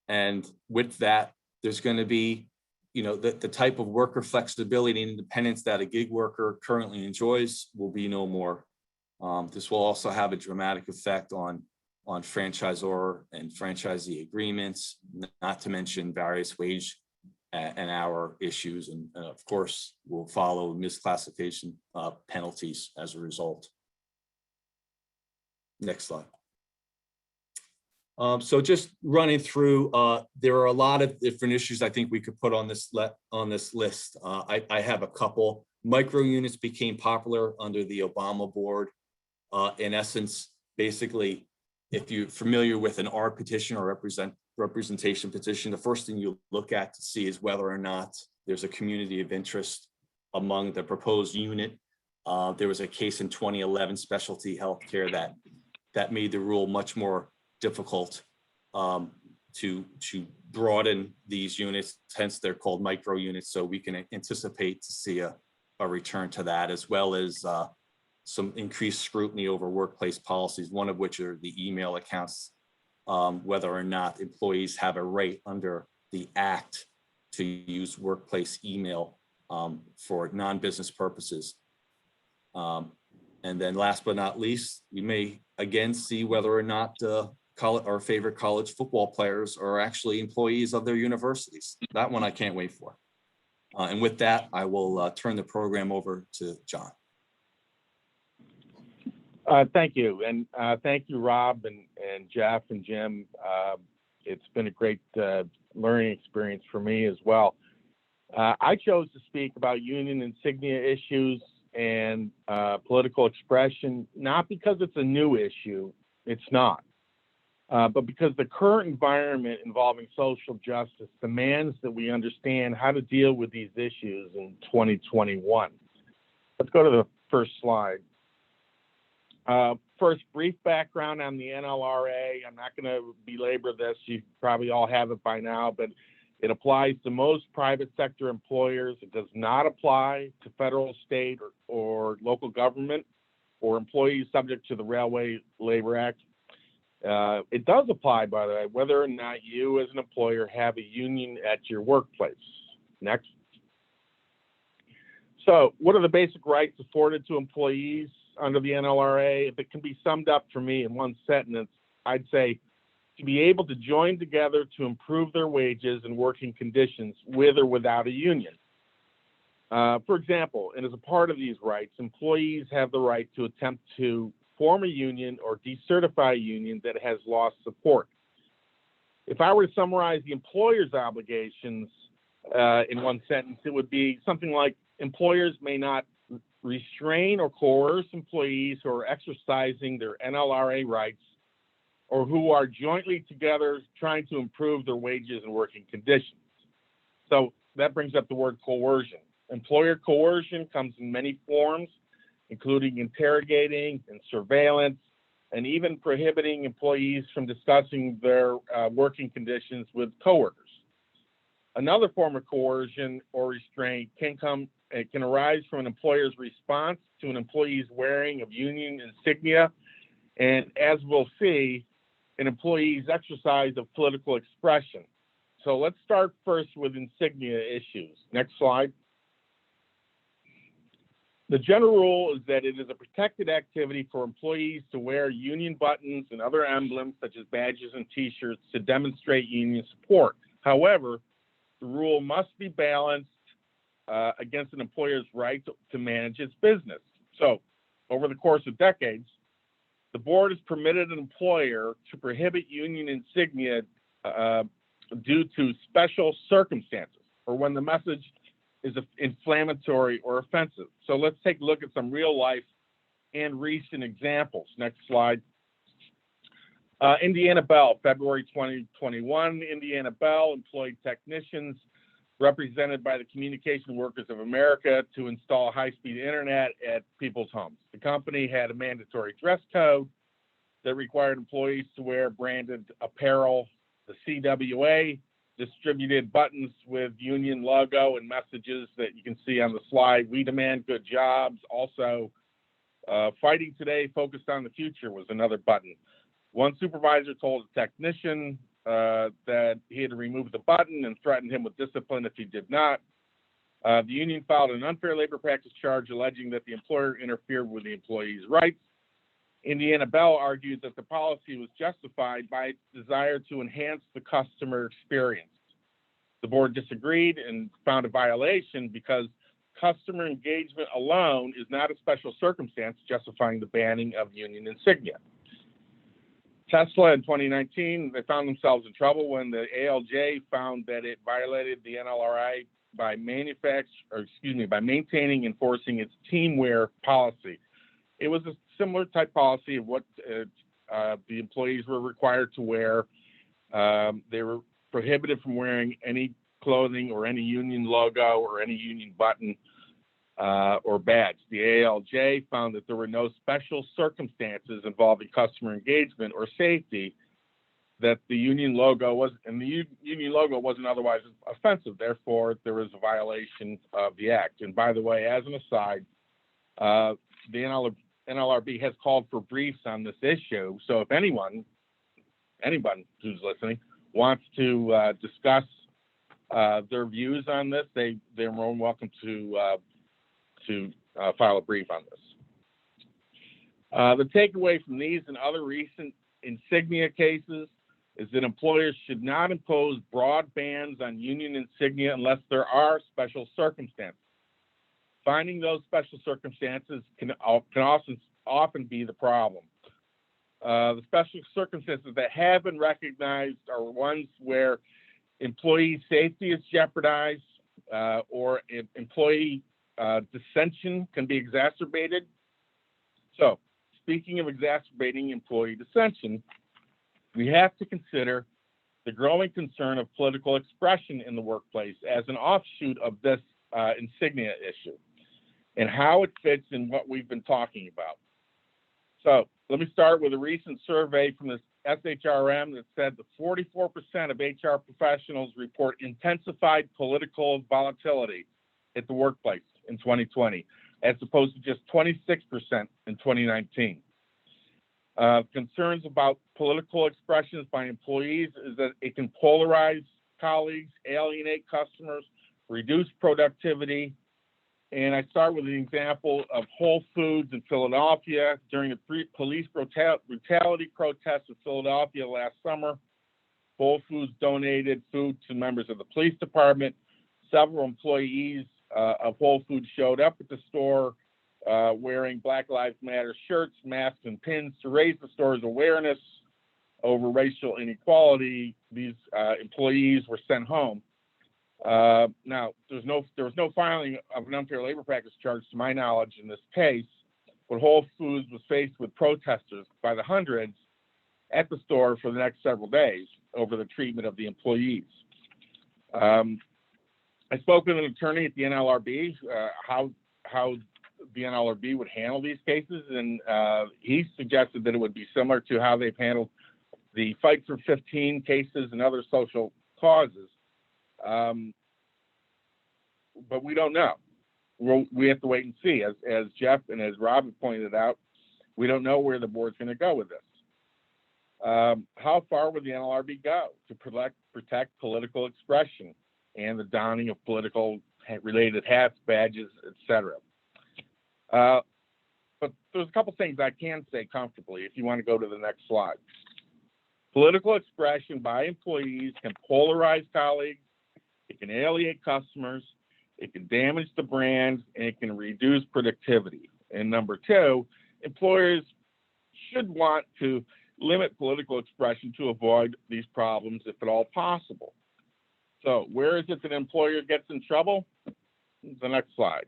And with that, there's going to be, the type of worker flexibility and independence that a gig worker currently enjoys will be no more. This will also have a dramatic effect on franchisor and franchisee agreements, not to mention various wage and hour issues, and of course, will follow misclassification penalties as a result. Next slide. So just running through, there are a lot of different issues I think we could put on this list. I have a couple. Micro units became popular under the Obama board. In essence, basically, if you're familiar with an R petition or representation petition, the first thing you look at to see is whether or not there's a community of interest among the proposed unit. There was a case in 2011, specialty healthcare, that made the rule much more difficult to broaden these units. Hence, they're called micro units. So we can anticipate to see a return to that, as well as some increased scrutiny over workplace policies, one of which are the email accounts, whether or not employees have a right under the act to use workplace email for non-business purposes. And then last but not least, we may again see whether or not our favorite college football players are actually employees of their universities. That one I can't wait for. And with that, I will turn the program over to John. Thank you. And thank you, Rob and Jeff and Jim. It's been a great learning experience for me as well. I chose to speak about union insignia issues and political expression, not because it's a new issue, it's not, but because the current environment involving social justice demands that we understand how to deal with these issues in 2021. Let's go to the first slide. First, brief background on the NLRA. I'm not going to belabor this. You probably all have it by now, but it applies to most private sector employers. It does not apply to federal, state, or local government or employees subject to the Railway Labor Act. It does apply, by the way, whether or not you as an employer have a union at your workplace. Next. So what are the basic rights afforded to employees under the NLRA? If it can be summed up for me in one sentence, I'd say to be able to join together to improve their wages and working conditions with or without a union. For example, and as a part of these rights, employees have the right to attempt to form a union or decertify a union that has lost support. If I were to summarize the employer's obligations in one sentence, it would be something like employers may not restrain or coerce employees who are exercising their NLRA rights or who are jointly together trying to improve their wages and working conditions. So that brings up the word coercion. Employer coercion comes in many forms, including interrogating and surveillance, and even prohibiting employees from discussing their working conditions with coworkers. Another form of coercion or restraint can arise from an employer's response to an employee's wearing of union insignia, and as we'll see, an employee's exercise of political expression. So let's start first with insignia issues. Next slide. The general rule is that it is a protected activity for employees to wear union buttons and other emblems such as badges and T-shirts to demonstrate union support. However, the rule must be balanced against an employer's right to manage its business. So, over the course of decades, the board has permitted an employer to prohibit union insignia due to special circumstances or when the message is inflammatory or offensive. So let's take a look at some real life and recent examples. Next slide. Indiana Bell, February 2021, Indiana Bell employed technicians represented by the Communication Workers of America to install high-speed internet at people's homes. The company had a mandatory dress code that required employees to wear branded apparel. The CWA distributed buttons with union logo and messages that you can see on the slide. We demand good jobs. Also, fighting today, focused on the future was another button. One supervisor told a technician that he had to remove the button and threatened him with discipline if he did not. The union filed an unfair labor practice charge alleging that the employer interfered with the employee's rights. Indiana Bell argued that the policy was justified by its desire to enhance the customer experience. The board disagreed and found a violation because customer engagement alone is not a special circumstance justifying the banning of union insignia. Tesla in 2019, they found themselves in trouble when the ALJ found that it violated the NLRB by maintaining and enforcing its team wear policy. It was a similar type policy of what the employees were required to wear. They were prohibited from wearing any clothing or any union logo or any union button or badge. The ALJ found that there were no special circumstances involving customer engagement or safety that the union logo wasn't otherwise offensive. Therefore, there was a violation of the act. And by the way, as an aside, the NLRB has called for briefs on this issue. So if anyone who's listening wants to discuss their views on this, they're more than welcome to file a brief on this. The takeaway from these and other recent insignia cases is that employers should not impose broad bans on union insignia unless there are special circumstances. Finding those special circumstances can often be the problem. The special circumstances that have been recognized are ones where employee safety is jeopardized or employee dissension can be exacerbated. So, speaking of exacerbating employee dissension, we have to consider the growing concern of political expression in the workplace as an offshoot of this insignia issue and how it fits in what we've been talking about. So let me start with a recent survey from the SHRM that said that 44% of HR professionals report intensified political volatility at the workplace in 2020, as opposed to just 26% in 2019. Concerns about political expressions by employees is that it can polarize colleagues, alienate customers, reduce productivity. And I start with an example of Whole Foods in Philadelphia. During the police brutality protests in Philadelphia last summer, Whole Foods donated food to members of the police department. Several employees of Whole Foods showed up at the store wearing Black Lives Matter shirts, masks, and pins to raise the store's awareness over racial inequality. These employees were sent home. Now, there was no filing of an unfair labor practice charge, to my knowledge, in this case, but Whole Foods was faced with protesters by the hundreds at the store for the next several days over the treatment of the employees. I spoke with an attorney at the NLRB, how the NLRB would handle these cases, and he suggested that it would be similar to how they've handled the Fight for 15 cases and other social causes. But we don't know. We have to wait and see. As Jeff and as Rob have pointed out, we don't know where the board's going to go with this. How far would the NLRB go to protect political expression and the donning of political related hats, badges, etc.? But there's a couple things I can say comfortably if you want to go to the next slide. Political expression by employees can polarize colleagues, it can alienate customers, it can damage the brand, and it can reduce productivity. And number two, employers should want to limit political expression to avoid these problems if at all possible. So where is it that an employer gets in trouble? The next slide.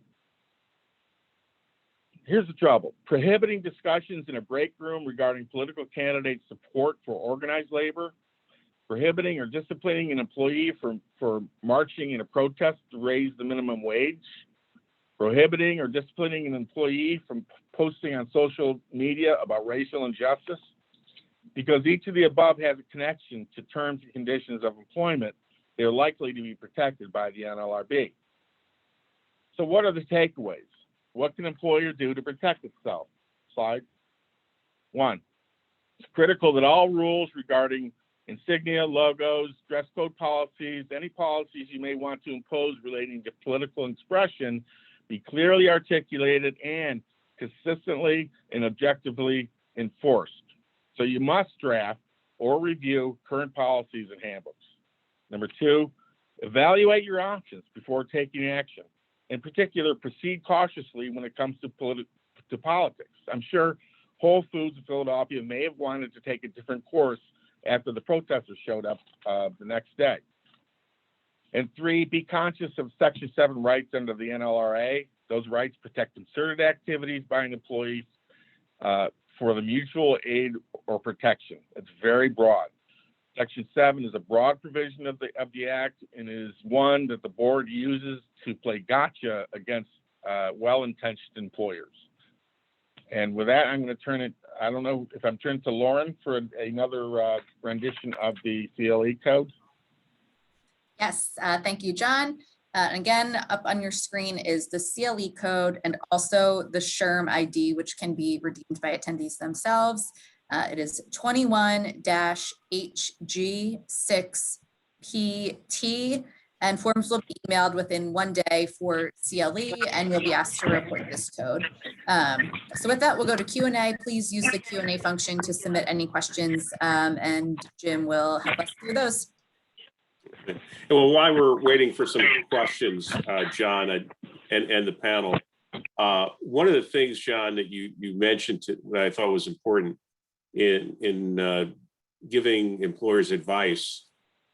Here's the trouble. Prohibiting discussions in a break room regarding political candidate support for organized labor, prohibiting or disciplining an employee for marching in a protest to raise the minimum wage, prohibiting or disciplining an employee from posting on social media about racial injustice. Because each of the above has a connection to terms and conditions of employment, they're likely to be protected by the NLRB. So what are the takeaways? What can an employer do to protect itself? Slide. 1, it's critical that all rules regarding insignia, logos, dress code policies, any policies you may want to impose relating to political expression be clearly articulated and consistently and objectively enforced. So you must draft or review current policies and handbooks. Number 2, evaluate your options before taking action. In particular, proceed cautiously when it comes to politics. I'm sure Whole Foods of Philadelphia may have wanted to take a different course after the protesters showed up the next day. And 3, be conscious of Section 7 rights under the NLRA. Those rights protect concerted activities by an employee for the mutual aid or protection. It's very broad. Section 7 is a broad provision of the Act and is one that the board uses to play gotcha against well-intentioned employers. And with that, I'm going to turn it, I don't know if I'm turning to Lauren for another rendition of the CLE code. Yes, thank you, John. Again, up on your screen is the CLE code and also the SHRM ID, which can be redeemed by attendees themselves. It is 21-HG6PT, and forms will be emailed within 1 day for CLE, and you'll be asked to report this code. So with that, we'll go to Q&A. Please use the Q&A function to submit any questions, and Jim will help us through those. Well, while we're waiting for some questions, John and the panel, one of the things, John, that you mentioned that I thought was important in giving employers advice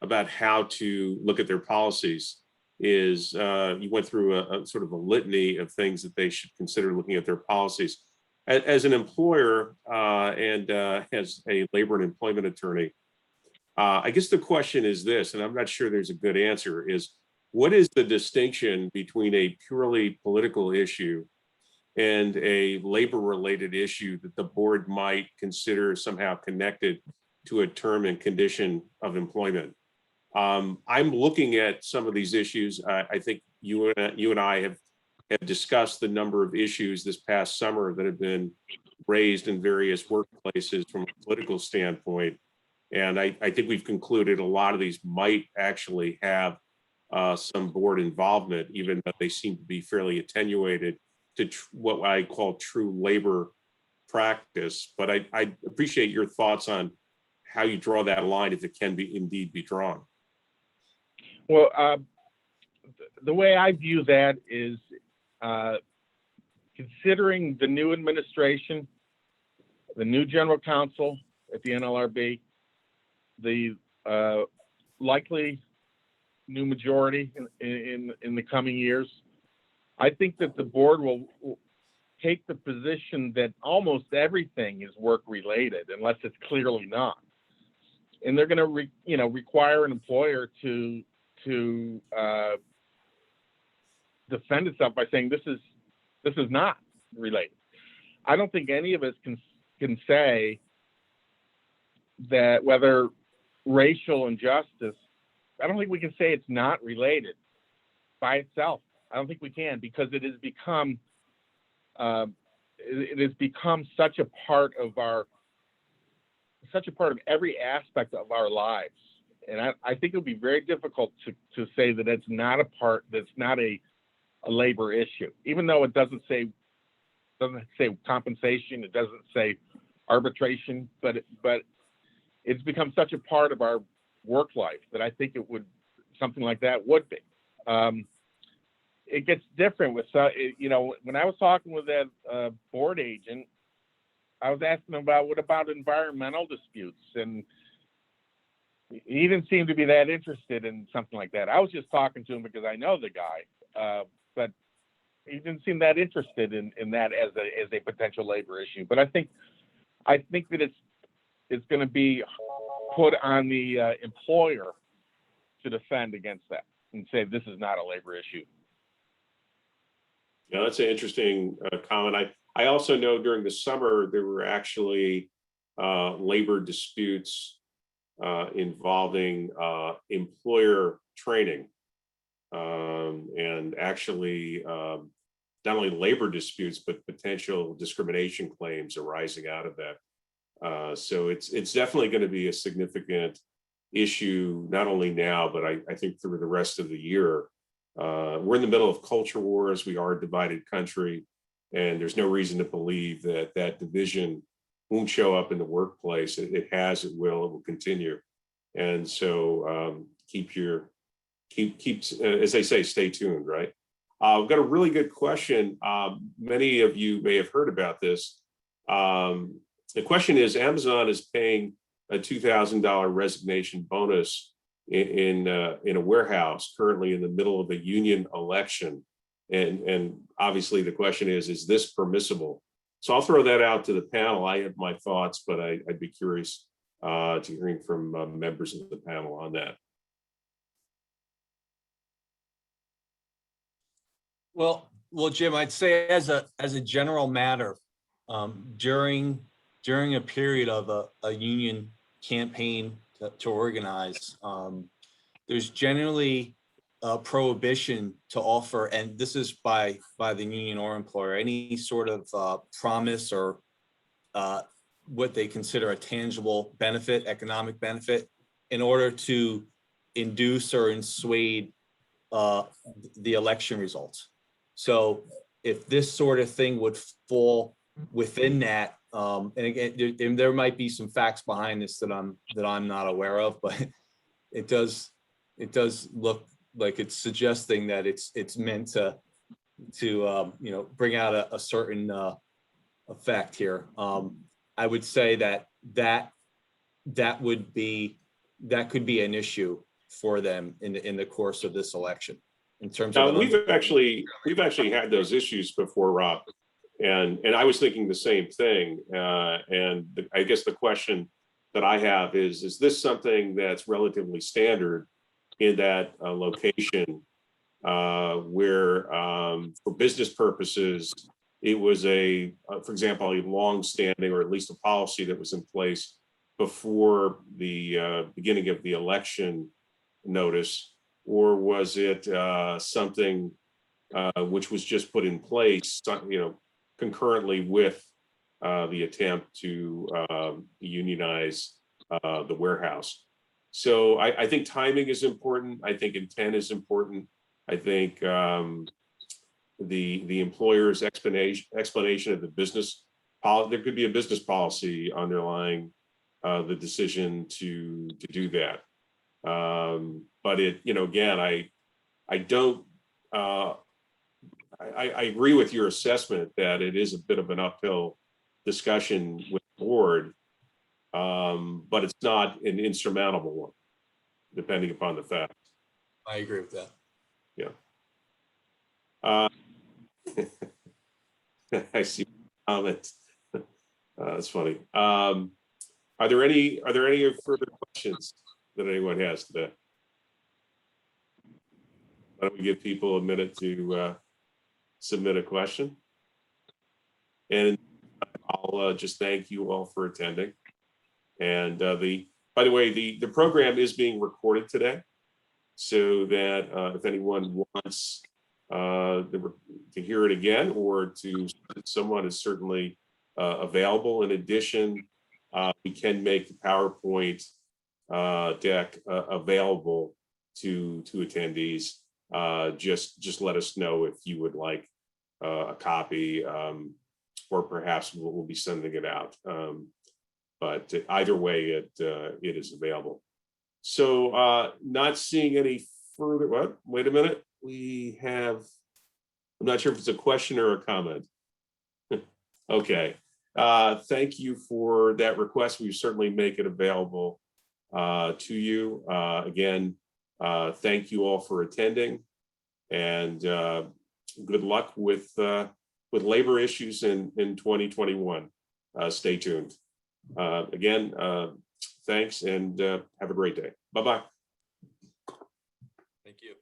about how to look at their policies is you went through a sort of a litany of things that they should consider looking at their policies. As an employer and as a labor and employment attorney, I guess the question is this, and I'm not sure there's a good answer, is what is the distinction between a purely political issue and a labor-related issue that the board might consider somehow connected to a term and condition of employment? I'm looking at some of these issues. I think you and I have discussed the number of issues this past summer that have been raised in various workplaces from a political standpoint. And I think we've concluded a lot of these might actually have some board involvement, even though they seem to be fairly attenuated to what I call true labor practice. But I appreciate your thoughts on how you draw that line, if it can be indeed be drawn. Well, the way I view that is considering the new administration, the new general counsel at the NLRB, the likely new majority in the coming years, I think that the board will take the position that almost everything is work related unless it's clearly not, and they're going to require an employer to defend itself by saying this is not related. I don't think any of us can say that whether racial injustice, I don't think we can say it's not related by itself. I don't think we can, because it has become such a part of every aspect of our lives. And I think it would be very difficult to say that it's not a labor issue, even though it doesn't say doesn't say compensation, it doesn't say arbitration, but it's become such a part of our work life that I think something like that would be. It gets different with, when I was talking with that board agent, I was asking him about what about environmental disputes, and he didn't seem to be that interested in something like that. I was just talking to him because I know the guy, but he didn't seem that interested in that as a potential labor issue. But I think that it's going to be put on the employer to defend against that and say this is not a labor issue. Yeah, that's an interesting comment. I also know during the summer there were actually labor disputes involving employer training, and actually not only labor disputes but potential discrimination claims arising out of that. So it's definitely going to be a significant issue, not only now, but I think through the rest of the year. We're in the middle of culture wars. We are a divided country, and there's no reason to believe that division won't show up in the workplace. It has, it will continue. And so keep as they say, stay tuned, right? I've got a really good question. Many of you may have heard about this. The question is, Amazon is paying a $2,000 resignation bonus in a warehouse currently in the middle of a union election. And obviously the question is this permissible? So I'll throw that out to the panel. I have my thoughts, but I'd be curious to hearing from members of the panel on that. Well, Jim, I'd say as a general matter, during a period of a union campaign to organize, there's generally a prohibition to offer, and this is by the union or employer, any sort of promise or what they consider a tangible benefit, economic benefit, in order to induce or dissuade the election results. So if this sort of thing would fall within that, and again, there might be some facts behind this that I'm not aware of, but it does look like it's suggesting that it's meant to bring out a certain effect here. I would say that could be an issue for them in the course of this election. In terms of we've actually had those issues before, Rob, and I was thinking the same thing. I guess the question that I have is this something that's relatively standard in that location where, for business purposes, it was for example, a long-standing or at least a policy that was in place before the beginning of the election notice, or was it something which was just put in place, concurrently with the attempt to unionize the warehouse? So I think timing is important. I think intent is important. I think the employer's explanation of the business policy, there could be a business policy underlying the decision to do that. But again, I agree with your assessment that it is a bit of an uphill discussion with the board, but it's not an insurmountable one, depending upon the facts. I agree with that. Yeah. I see comments. That's funny. Are there any further questions that anyone has today? Why don't we give people a minute to submit a question? And I'll just thank you all for attending. And by the way, the program is being recorded today, so that if anyone wants to hear it again or someone is certainly available. In addition, we can make the PowerPoint deck available to attendees. Just let us know if you would like a copy. or perhaps we'll be sending it out. But either way, it is available. So not seeing any further, what? Wait a minute. We have, I'm not sure if it's a question or a comment. Okay. Thank you for that request. We certainly make it available to you. Again, thank you all for attending, and good luck with labor issues in 2021. Stay tuned. Again, thanks, and have a great day. Bye-bye. Thank you.